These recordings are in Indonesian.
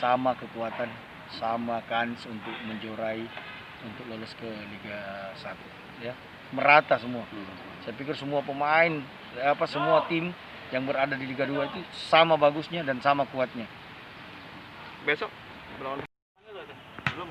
sama kekuatan, sama kans untuk menjuarai, untuk lolos ke Liga 1 ya. Merata semua. Saya pikir semua pemain, semua tim yang berada di Liga 2 itu sama bagusnya dan sama kuatnya. Besok berlawan belum.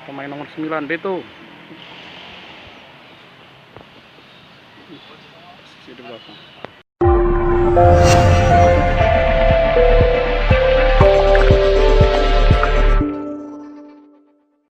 Pemain nomor 9 Beto di belakang.